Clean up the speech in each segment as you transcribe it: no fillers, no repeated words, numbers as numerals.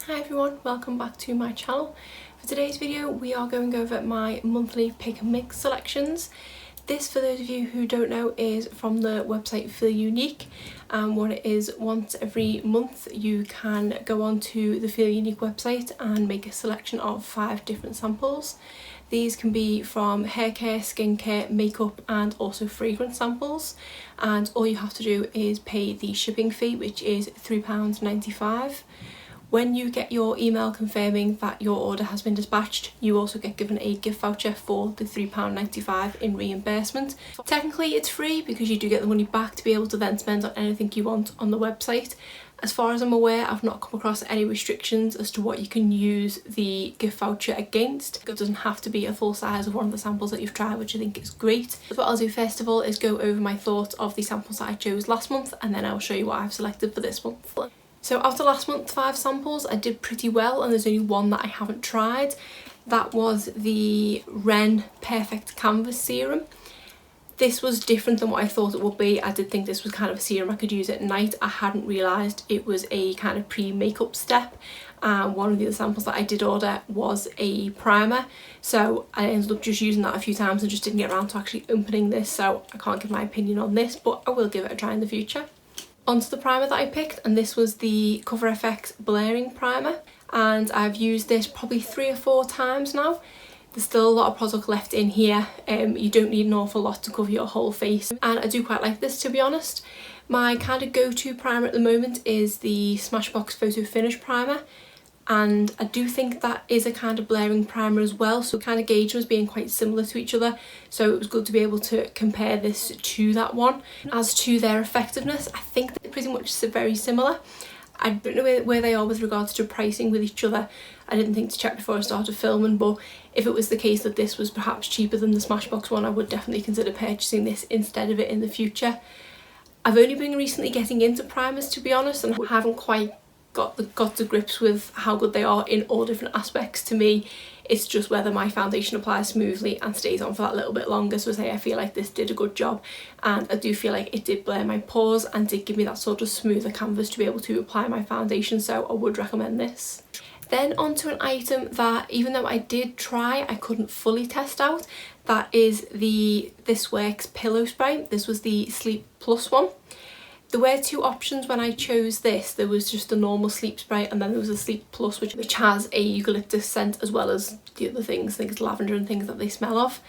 Hi everyone, welcome back to my channel. For today's video we are going over my monthly pick and mix selections. This, for those of you who don't know, is from the website Feel Unique, and what it is, once every month you can go onto the Feel Unique website and make a selection of 5 different samples. These can be from hair care, skincare, makeup and also fragrance samples, and all you have to do is pay the shipping fee, which is £3.95. When you get your email confirming that your order has been dispatched, you also get given a gift voucher for the £3.95 in reimbursement. Technically it's free because you do get the money back to be able to then spend on anything you want on the website. As far as I'm aware, I've not come across any restrictions as to what you can use the gift voucher against. It doesn't have to be a full size of one of the samples that you've tried, which I think is great. What I'll do first of all is go over my thoughts of the samples that I chose last month, and then I'll show you what I've selected for this month. So after last month's 5 samples, I did pretty well, and there's only one that I haven't tried. That was the Ren Perfect Canvas Serum. This was different than what I thought it would be. I did think this was kind of a serum I could use at night. I hadn't realised it was a kind of pre-makeup step. One of the other samples that I did order was a primer, so I ended up just using that a few times and just didn't get around to actually opening this, so I can't give my opinion on this, but I will give it a try in the future. Onto the primer that I picked, and this was the Cover FX Blurring Primer, and I've used this probably 3 or 4 times now. There's still a lot of product left in here. You don't need an awful lot to cover your whole face, and I do quite like this, to be honest. My kind of go-to primer at the moment is the Smashbox Photo Finish Primer, and I do think that is a kind of blurring primer as well, so kind of gauge them as being quite similar to each other, so it was good to be able to compare this to that one. As to their effectiveness, I think they're pretty much very similar. I don't know where they are with regards to pricing with each other. I didn't think to check before I started filming, but if it was the case that this was perhaps cheaper than the Smashbox one, I would definitely consider purchasing this instead of it in the future. I've only been recently getting into primers, to be honest, and I haven't quite got to grips with how good they are in all different aspects. To me, it's just whether my foundation applies smoothly and stays on for that little bit longer. So I feel like this did a good job, and I do feel like it did blur my pores and did give me that sort of smoother canvas to be able to apply my foundation, so I would recommend this. Then onto an item that, even though I did try, I couldn't fully test out. That is the This Works Pillow Spray. This was the Sleep Plus one. There were 2 options when I chose this. There was just a normal sleep spray, and then there was a Sleep Plus which has a eucalyptus scent as well as the other things. I think it's lavender and things that they smell of.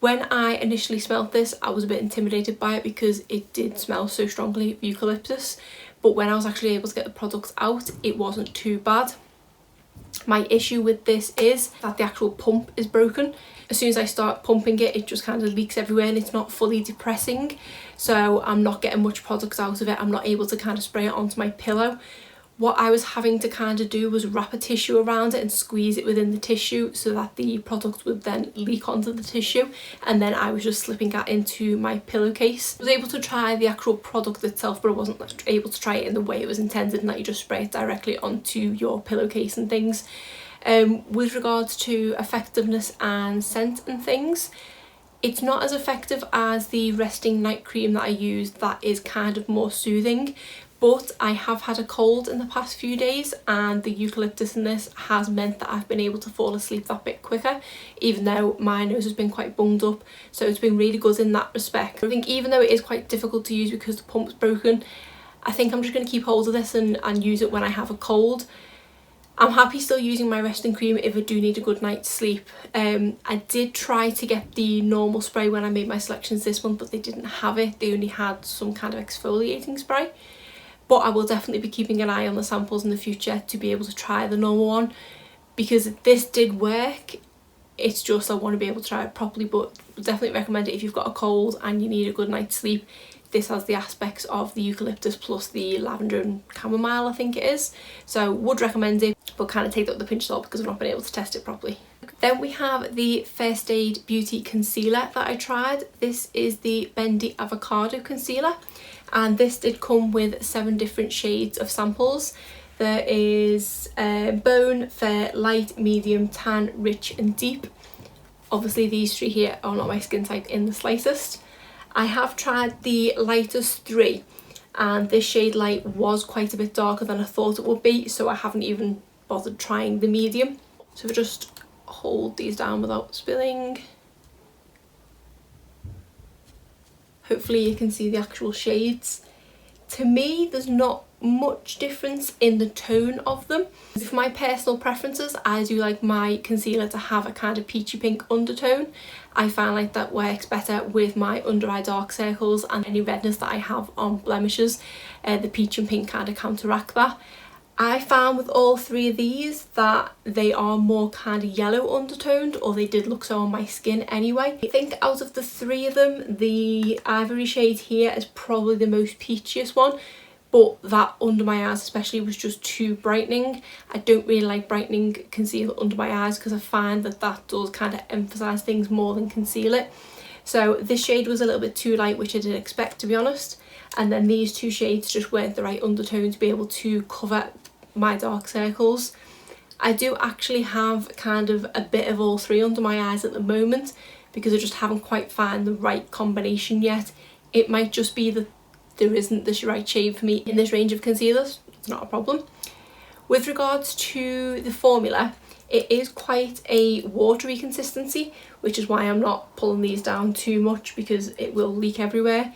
When I initially smelled this, I was a bit intimidated by it because it did smell so strongly of eucalyptus, but when I was actually able to get the products out, it wasn't too bad. My issue with this is that the actual pump is broken. As soon as I start pumping it, it just kind of leaks everywhere and it's not fully depressing, so I'm not getting much product out of it. I'm not able to kind of spray it onto my pillow. What I was having to kind of do was wrap a tissue around it and squeeze it within the tissue so that the product would then leak onto the tissue, and then I was just slipping that into my pillowcase. I was able to try the actual product itself, but I wasn't able to try it in the way it was intended, and that you just spray it directly onto your pillowcase and things. With regards to effectiveness and scent and things, it's not as effective as the resting night cream that I used. That is kind of more soothing, but I have had a cold in the past few days, and the eucalyptus in this has meant that I've been able to fall asleep that bit quicker, even though my nose has been quite bunged up, so it's been really good in that respect. I think even though it is quite difficult to use because the pump's broken, I think I'm just going to keep hold of this and use it when I have a cold. I'm happy still using my resting cream if I do need a good night's sleep. I did try to get the normal spray when I made my selections this month, but they didn't have it. They only had some kind of exfoliating spray. But I will definitely be keeping an eye on the samples in the future to be able to try the normal one, because this did work. It's just I want to be able to try it properly, but definitely recommend it if you've got a cold and you need a good night's sleep. This has the aspects of the eucalyptus plus the lavender and chamomile, I think it is. So would recommend it, but kind of take that with a pinch of salt because I've not been able to test it properly. Then we have the First Aid Beauty Concealer that I tried. This is the Bendy Avocado Concealer, and this did come with 7 different shades of samples. There is Bone, Fair, Light, Medium, Tan, Rich and Deep. Obviously these 3 here are not my skin type in the slightest. I have tried the lightest 3, and this shade Light was quite a bit darker than I thought it would be, so I haven't even bothered trying the medium. So if I just hold these down without spilling, hopefully you can see the actual shades. To me, there's not much difference in the tone of them. For my personal preferences, I do like my concealer to have a kind of peachy pink undertone. I find like that works better with my under eye dark circles and any redness that I have on blemishes. The peach and pink kind of counteract that. I found with all three of these that they are more kind of yellow undertoned, or they did look so on my skin anyway. I think out of the three of them, the ivory shade here is probably the most peachiest one, but that under my eyes especially was just too brightening. I don't really like brightening concealer under my eyes because I find that that does kind of emphasise things more than conceal it. So this shade was a little bit too light, which I did expect, to be honest. And then these two shades just weren't the right undertone to be able to cover my dark circles. I do actually have kind of a bit of all three under my eyes at the moment because I just haven't quite found the right combination yet. It might just be that there isn't this right shade for me in this range of concealers. It's not a problem. With regards to the formula, it is quite a watery consistency, which is why I'm not pulling these down too much because it will leak everywhere.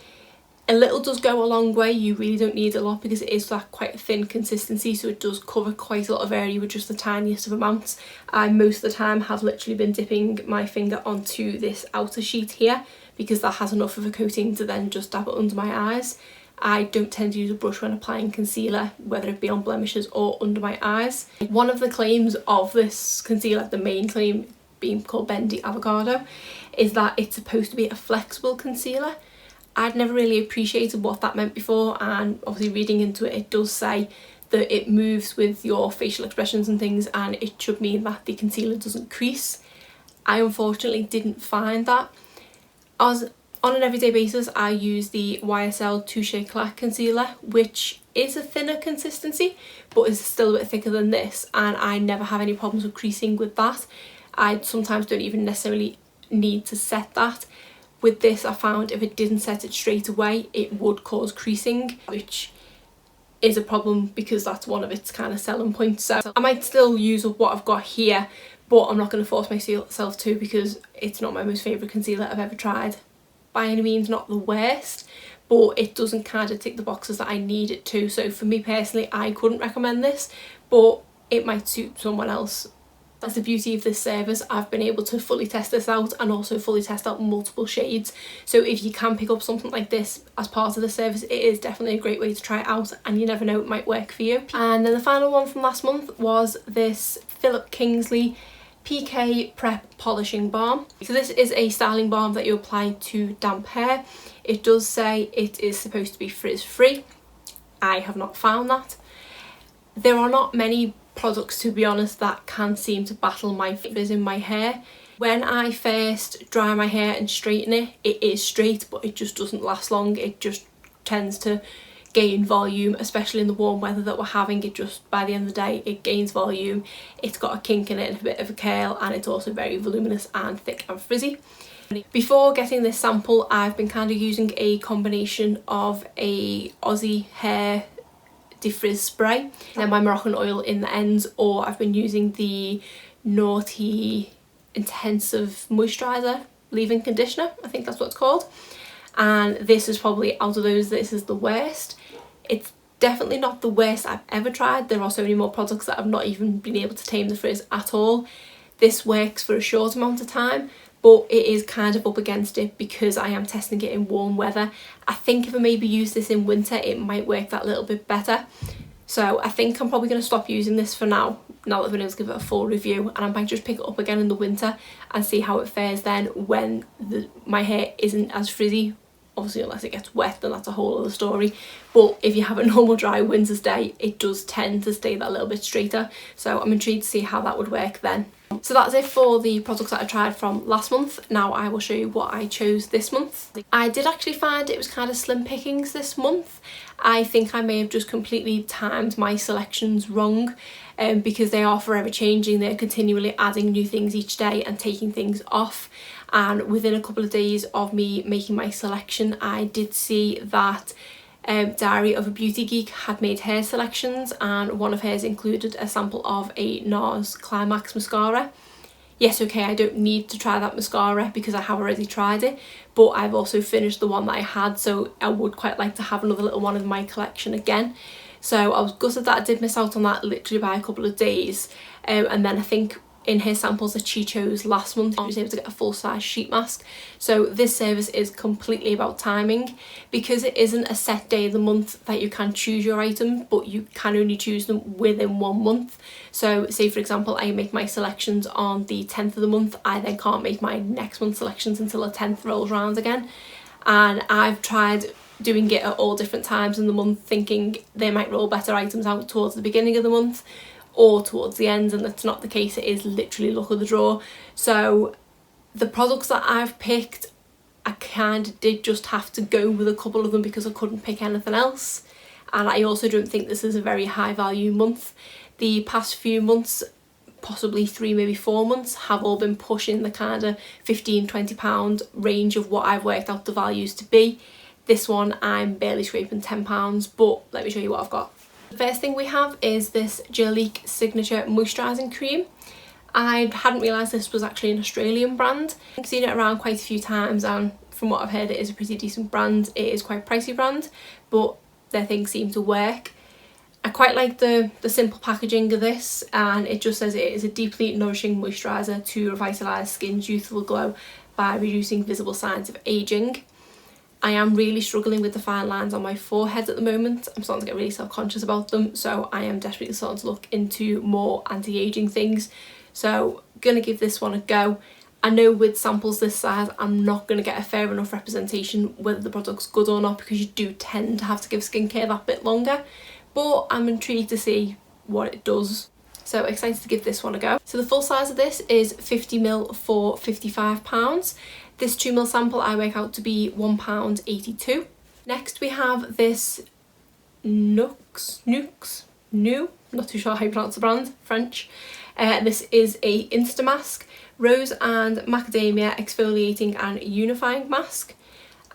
A little does go a long way. You really don't need a lot because it is that quite a thin consistency, so it does cover quite a lot of area with just the tiniest of amounts. I most of the time have literally been dipping my finger onto this outer sheet here because that has enough of a coating to then just dab it under my eyes. I don't tend to use a brush when applying concealer, whether it be on blemishes or under my eyes. One of the claims of this concealer, the main claim being called Bendy Avocado, is that it's supposed to be a flexible concealer. I'd never really appreciated what that meant before, and obviously reading into it, it does say that it moves with your facial expressions and things, and it should mean that the concealer doesn't crease. I unfortunately didn't find that. On an everyday basis, I use the YSL Touche Eclat concealer, which is a thinner consistency but is still a bit thicker than this, and I never have any problems with creasing with that. I sometimes don't even necessarily need to set that. With this, I found if it didn't set it straight away, it would cause creasing, which is a problem because that's one of its kind of selling points. So I might still use up what I've got here, but I'm not going to force myself to because it's not my most favourite concealer I've ever tried. By any means not the worst, but it doesn't kind of tick the boxes that I need it to. So for me personally, I couldn't recommend this, but it might suit someone else. That's the beauty of this service. I've been able to fully test this out and also fully test out multiple shades. So if you can pick up something like this as part of the service, it is definitely a great way to try it out, and you never know, it might work for you. And then the final one from last month was this Philip Kingsley PK Prep Polishing Balm. So this is a styling balm that you apply to damp hair. It does say it is supposed to be frizz free. I have not found that. There are not many products, to be honest, that can seem to battle my frizz in my hair. When I first dry my hair and straighten it, it is straight, but it just doesn't last long. It just tends to gain volume, especially in the warm weather that we're having. It just, by the end of the day, it gains volume. It's got a kink in it and a bit of a curl, and it's also very voluminous and thick and frizzy. Before getting this sample, I've been kind of using a combination of a Aussie hair defrizz spray and my Moroccan oil in the ends, or I've been using the Naughty Intensive Moisturiser leave-in conditioner, I think that's what it's called. And this is probably, out of those, this is the worst. It's definitely not the worst I've ever tried. There are so many more products that I've not even been able to tame the frizz at all. This works for a short amount of time, but it is kind of up against it because I am testing it in warm weather. I think if I maybe use this in winter, it might work that little bit better. So I think I'm probably going to stop using this for now that I've been able to give it a full review, and I might just pick it up again in the winter and see how it fares then when my hair isn't as frizzy. Obviously, unless it gets wet, then that's a whole other story. But if you have a normal dry winter's day, it does tend to stay that little bit straighter. So I'm intrigued to see how that would work then. So that's it for the products that I tried from last month. Now I will show you what I chose this month. I did actually find it was kind of slim pickings this month. I think I may have just completely timed my selections wrong because they are forever changing. They're continually adding new things each day and taking things off. And within a couple of days of me making my selection, I did see that Diary of a Beauty Geek had made hair selections, and one of hers included a sample of a NARS Climax mascara. Yes, okay, I don't need to try that mascara because I have already tried it, but I've also finished the one that I had, so I would quite like to have another little one in my collection again. So I was gutted that I did miss out on that literally by a couple of days. And then I think in her samples that she chose last month, I was able to get a full-size sheet mask. So this service is completely about timing, because it isn't a set day of the month that you can choose your items, but you can only choose them within 1 month. So say for example I make my selections on the 10th of the month, I then can't make my next month's selections until the 10th rolls around again. And I've tried doing it at all different times in the month, thinking they might roll better items out towards the beginning of the month or towards the end, and that's not the case. It is literally luck of the draw. So the products that I've picked, I kind of did just have to go with a couple of them because I couldn't pick anything else. And I also don't think this is a very high value month. The past few months, possibly 3, maybe 4 months, have all been pushing the kind of £15–20 range of what I've worked out the values to be. This one I'm barely scraping £10, but let me show you what I've got. The first thing we have is this Jurlique Signature Moisturising Cream. I hadn't realised this was actually an Australian brand. I've seen it around quite a few times, and from what I've heard it is a pretty decent brand. It is quite a pricey brand, but their things seem to work. I quite like the simple packaging of this, and it just says it is a deeply nourishing moisturiser to revitalise skin's youthful glow by reducing visible signs of ageing. I am really struggling with the fine lines on my forehead at the moment. I'm starting to get really self-conscious about them, so I am desperately starting to look into more anti-aging things. So gonna give this one a go. I know with samples this size I'm not going to get a fair enough representation whether the product's good or not, because you do tend to have to give skincare that bit longer, but I'm intrigued to see what it does. So excited to give this one a go. So the full size of this is 50ml for £55. This 2ml sample I work out to be £1.82. Next we have this Nuxe, not too sure how you pronounce the brand, French. This is a Insta Mask, Rose and Macadamia Exfoliating and Unifying Mask.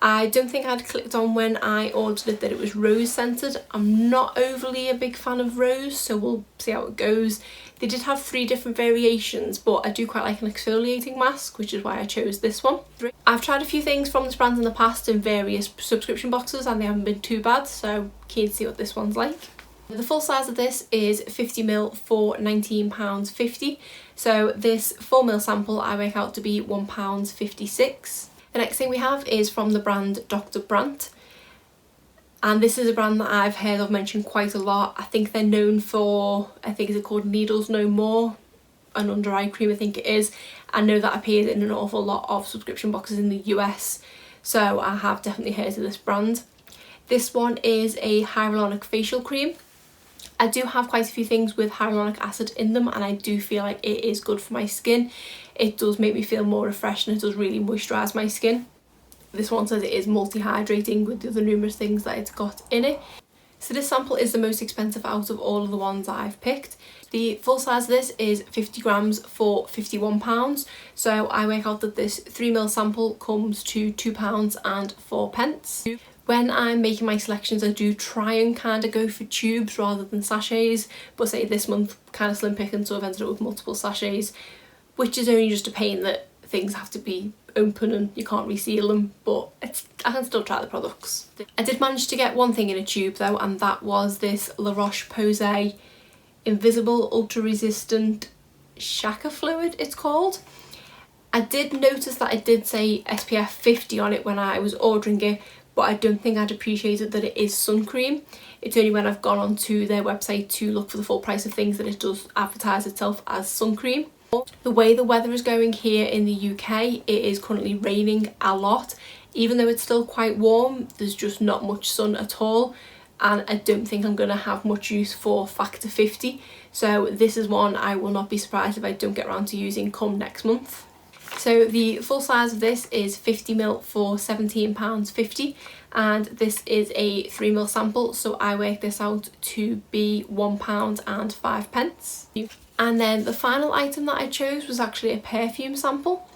I don't think I'd clicked on when I ordered it that it was rose scented. I'm not overly a big fan of rose, so we'll see how it goes. They did have 3 different variations, but I do quite like an exfoliating mask, which is why I chose this one. I've tried a few things from this brand in the past in various subscription boxes and they haven't been too bad, so keen to see what this one's like. The full size of this is 50ml for £19.50. So this 4ml sample I work out to be £1.56. The next thing we have is from the brand Dr. Brandt, and this is a brand that I've heard of mentioned quite a lot. I think they're known for, I think is it called Needles No More, an under eye cream I think it is. I know that appears in an awful lot of subscription boxes in the US, so I have definitely heard of this brand. This one is a hyaluronic facial cream. I do have quite a few things with hyaluronic acid in them, and I do feel like it is good for my skin. It does make me feel more refreshed and it does really moisturise my skin. This one says it is multi-hydrating with the other numerous things that it's got in it. So this sample is the most expensive out of all of the ones that I've picked. The full size of this is 50 grams for £51. So I work out that this 3ml sample comes to £2.04. When I'm making my selections, I do try and kind of go for tubes rather than sachets, but say this month kind of slim picking, so I've ended up with multiple sachets, which is only just a pain that things have to be open and you can't reseal them, but I can still try the products. I did manage to get one thing in a tube though, and that was this La Roche-Posay Invisible Ultra Resistant Shaka Fluid, it's called. I did notice that it did say SPF 50 on it when I was ordering it, but I don't think I'd appreciated that it is sun cream. It's only when I've gone onto their website to look for the full price of things that it does advertise itself as sun cream. The way the weather is going here in the UK, it is currently raining a lot. Even though it's still quite warm, there's just not much sun at all, and I don't think I'm going to have much use for Factor 50. So this is one I will not be surprised if I don't get around to using come next month. So the full size of this is 50ml for £17.50, and this is a 3ml sample, so I work this out to be £1.05. And then the final item that I chose was actually a perfume sample,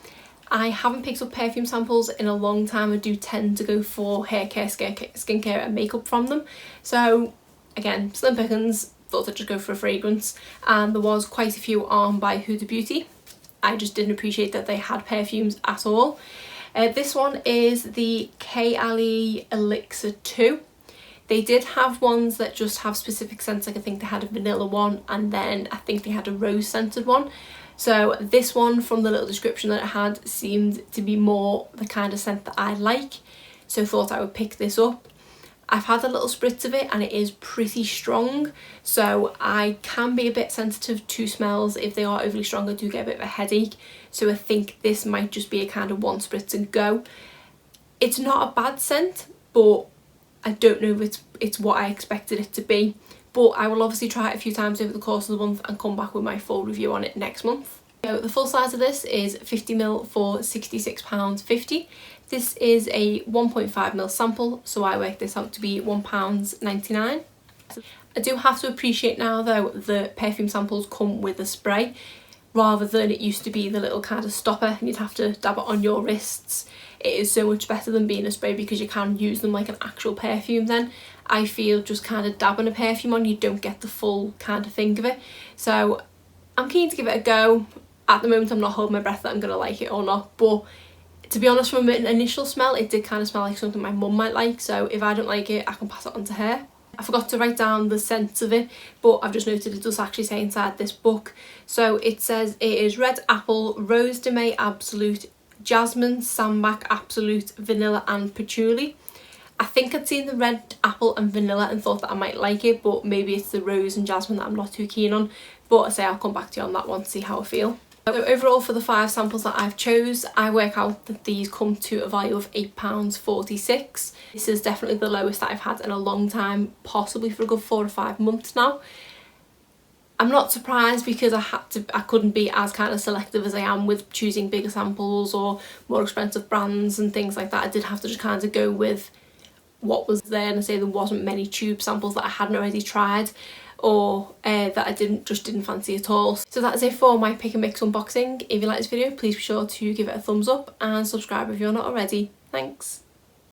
I haven't picked up perfume samples in a long time. I do tend to go for hair care, skincare and makeup from them. So again, slim pickings, thought I'd just go for a fragrance, and there was quite a few on by Huda Beauty. I just didn't appreciate that they had perfumes at all. This one is the K-Ali Elixir 2. They did have ones that just have specific scents, like I think they had a vanilla one and then I think they had a rose scented one. So this one, from the little description that it had, seemed to be more the kind of scent that I like, so thought I would pick this up. I've had a little spritz of it and it is pretty strong, so I can be a bit sensitive to smells. If they are overly strong, I do get a bit of a headache, so I think this might just be a kind of one spritz and go. It's not a bad scent, but I don't know if it's what I expected it to be. But I will obviously try it a few times over the course of the month and come back with my full review on it next month. So the full size of this is 50ml for £66.50. This is a 1.5ml sample, so I worked this out to be £1.99. I do have to appreciate now though, the perfume samples come with a spray, rather than it used to be the little kind of stopper and you'd have to dab it on your wrists. It is so much better than being a spray because you can use them like an actual perfume then. I feel just kind of dabbing a perfume on, you don't get the full kind of thing of it. So I'm keen to give it a go. At the moment I'm not holding my breath that I'm going to like it or not, but to be honest, from an initial smell it did kind of smell like something my mum might like, so if I don't like it I can pass it on to her. I forgot to write down the scents of it, but I've just noted it does actually say inside this book. So it says it is red apple, rose de may absolute, jasmine, sambac absolute, vanilla and patchouli. I think I'd seen the red apple and vanilla and thought that I might like it, but maybe it's the rose and jasmine that I'm not too keen on. But I say I'll come back to you on that one to see how I feel. So overall, for the 5 samples that I've chose, I work out that these come to a value of £8.46. This is definitely the lowest that I've had in a long time, possibly for a good 4 or 5 months now. I'm not surprised because I couldn't be as kind of selective as I am with choosing bigger samples or more expensive brands and things like that. I did have to just kind of go with what was there, and I say there wasn't many tube samples that I hadn't already tried or that I didn't fancy at all. So that's it for my pick and mix unboxing. If you like this video, please be sure to give it a thumbs up and subscribe if you're not already. Thanks.